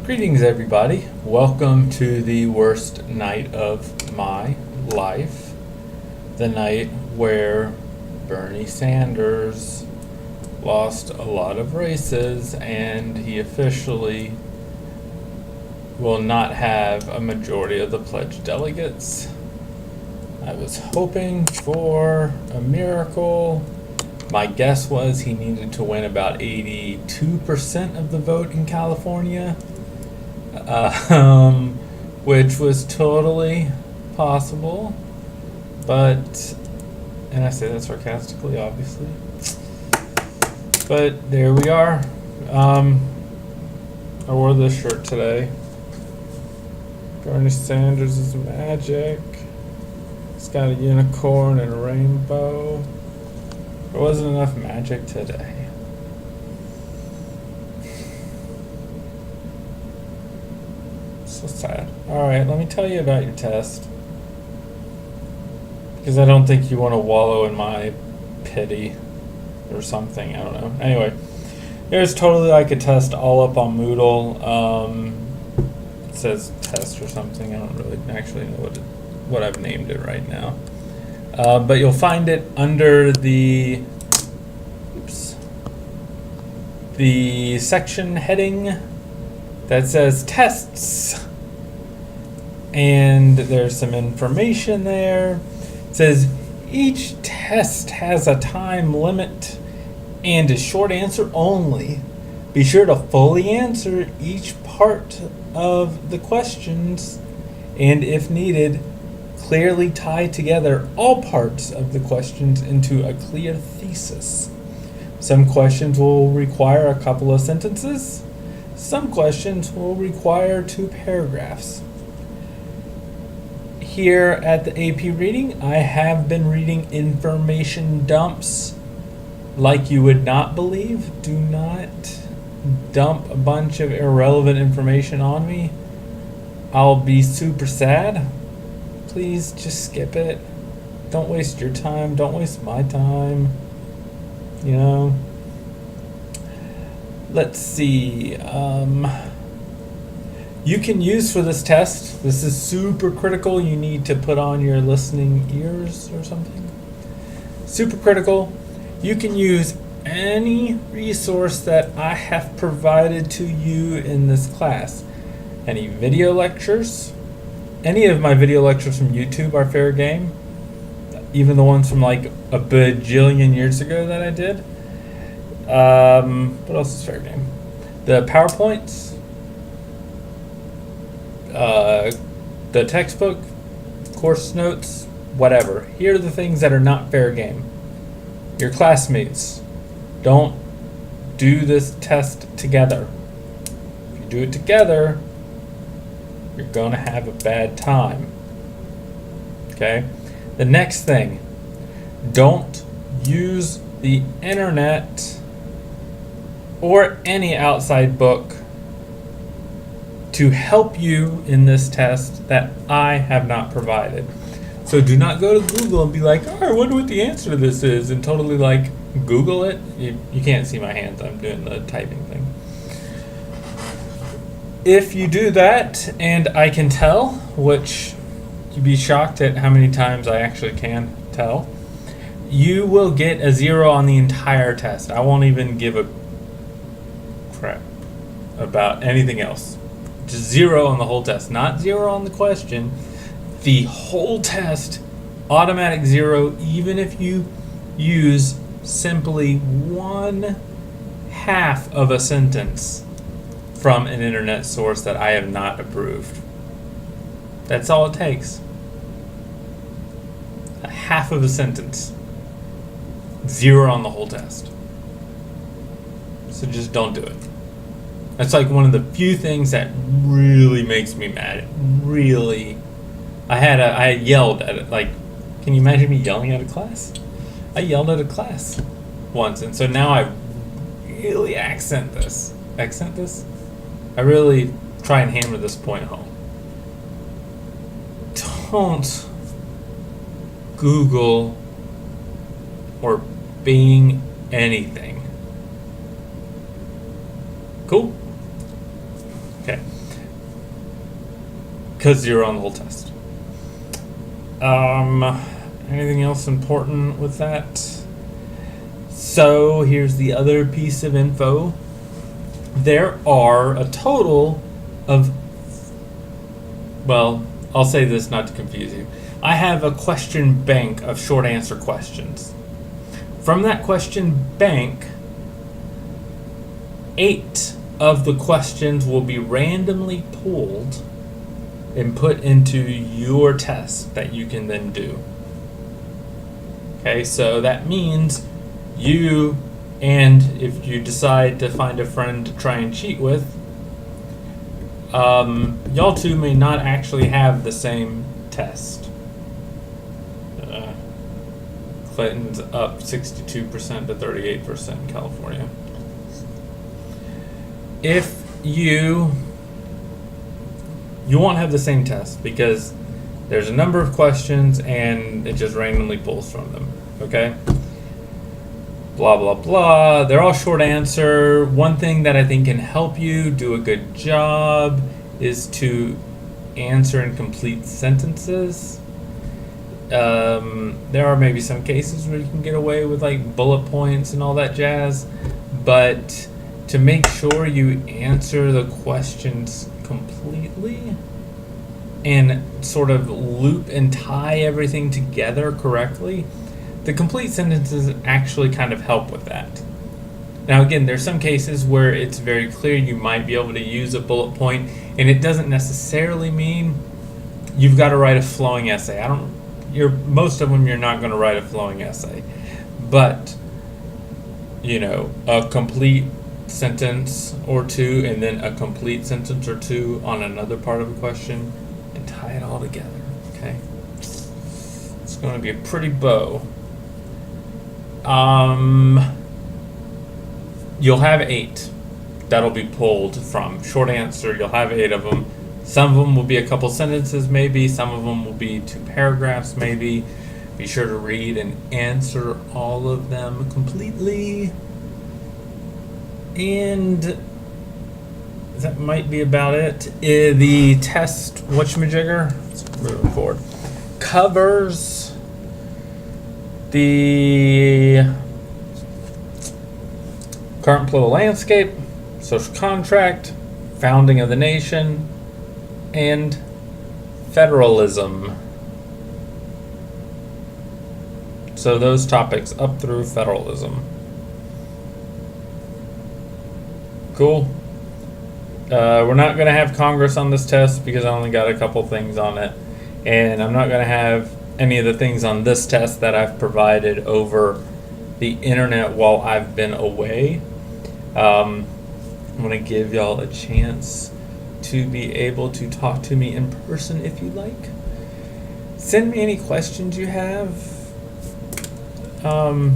Greetings, everybody. Welcome to the worst night of my life. The night where Bernie Sanders lost a lot of races and he officially will not have a majority of the pledged delegates. I was hoping for a miracle. My guess was he needed to win about 82% of the vote in California. Which was totally possible, but, and I say that sarcastically, obviously, but there we are. I wore this shirt today. Bernie Sanders is magic. It's got a unicorn and a rainbow. There wasn't enough magic today. So sad. Alright, let me tell you about your test. Because I don't think you want to wallow in my pity or something. I don't know. Anyway, there's totally like a test all up on Moodle. It says test or something. I don't really actually know what I've named it right now. But you'll find it under the section heading that says tests. And there's some information there. It says each test has a time limit and a short answer only. Be sure to fully answer each part of the questions, and if needed, clearly tie together all parts of the questions into a clear thesis. Some questions will require a couple of sentences. Some questions will require 2 paragraphs. Here at the AP Reading, I have been reading information dumps like you would not believe. Do not dump a bunch of irrelevant information on me. I'll be super sad. Please just skip it. Don't waste your time. Don't waste my time. You know? Let's see. You can use for this test, this is super critical, you need to put on your listening ears or something. Super critical. You can use any resource that I have provided to you in this class. Any video lectures. Any of my video lectures from YouTube are fair game. Even the ones from like a bajillion years ago that I did. What else is fair game? The PowerPoints. The textbook, course notes, whatever. Here are the things that are not fair game. Your classmates. Don't do this test together. If you do it together, you're going to have a bad time. Okay? The next thing, don't use the internet or any outside book to help you in this test that I have not provided. So do not go to Google and be like, oh, I wonder what the answer to this is, and totally like Google it. You can't see my hands, I'm doing the typing thing. If you do that, and I can tell, which you'd be shocked at how many times I actually can tell, you will get a 0 on the entire test. I won't even give a crap about anything else. Just 0 on the whole test, not 0 on the question. The whole test, automatic 0, even if you use simply 1/2 of a sentence from an internet source that I have not approved. That's all it takes. 1/2 of a sentence. 0 on the whole test. So just don't do it. That's like one of the few things that really makes me mad. Really. I had yelled at it. Like, can you imagine me yelling at a class? I yelled at a class once, and so now I really accent this. I really try and hammer this point home. Don't Google or Bing anything. Cool? Okay. because you're on the whole test. Anything else important with that? So here's the other piece of info. There are a total of, well, I'll say this not to confuse you. I have a question bank of short answer questions. From that question bank, 8 of the questions will be randomly pulled and put into your test that you can then do. Okay, so that means you, and if you decide to find a friend to try and cheat with, y'all two may not actually have the same test. Clinton's up 62% to 38% in California. If you won't have the same test because there's a number of questions and it just randomly pulls from them, okay? Blah, blah, blah. They're all short answer. One thing that I think can help you do a good job is to answer in complete sentences. There are maybe some cases where you can get away with like bullet points and all that jazz, but to make sure you answer the questions completely and sort of loop and tie everything together correctly, the complete sentences actually kind of help with that. Now again, there's some cases where it's very clear you might be able to use a bullet point, and it doesn't necessarily mean you've got to write a flowing essay. Most of them you're not going to write a flowing essay, but a complete sentence or two and then a complete sentence or two on another part of a question and tie it all together. Okay, it's going to be a pretty bow. You'll have 8 that'll be pulled from short answer. You'll have 8 of them. Some of them will be a couple sentences, maybe. Some of them will be 2 paragraphs, maybe. Be sure to read and answer all of them completely. And that might be about it. The test, whatchamajigger, moving forward, covers the current political landscape, social contract, founding of the nation, and federalism. So those topics up through federalism. Cool. We're not going to have Congress on this test because I only got a couple things on it. And I'm not going to have any of the things on this test that I've provided over the internet while I've been away. I'm going to give y'all a chance to be able to talk to me in person if you like. Send me any questions you have. I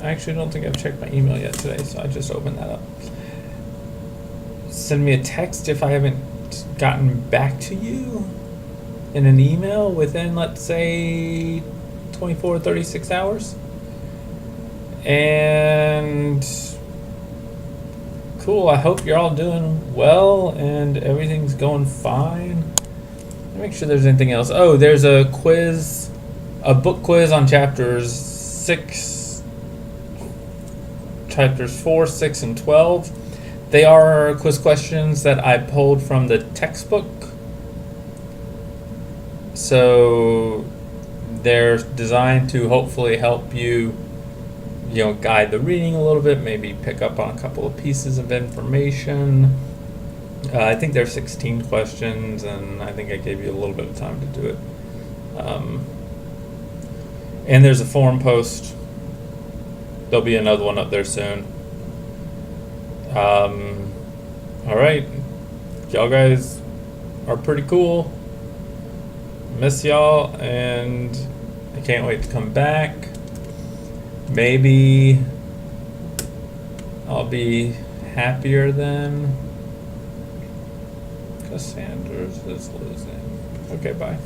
actually don't think I've checked my email yet today, so I just opened that up. Send me a text if I haven't gotten back to you in an email within, let's say, 24, 36 hours. And cool, I hope you're all doing well and everything's going fine. Let me make sure there's anything else. Oh, there's a quiz, a book quiz on chapters 4, 6, and 12. They are quiz questions that I pulled from the textbook. So they're designed to hopefully help you, guide the reading a little bit, maybe pick up on a couple of pieces of information. I think there's 16 questions, and I think I gave you a little bit of time to do it. And there's a forum post. There'll be another one up there soon. All right, y'all guys are pretty cool. Miss y'all, and I can't wait to come back. Maybe I'll be happier then. Cassandra is losing. Okay, bye.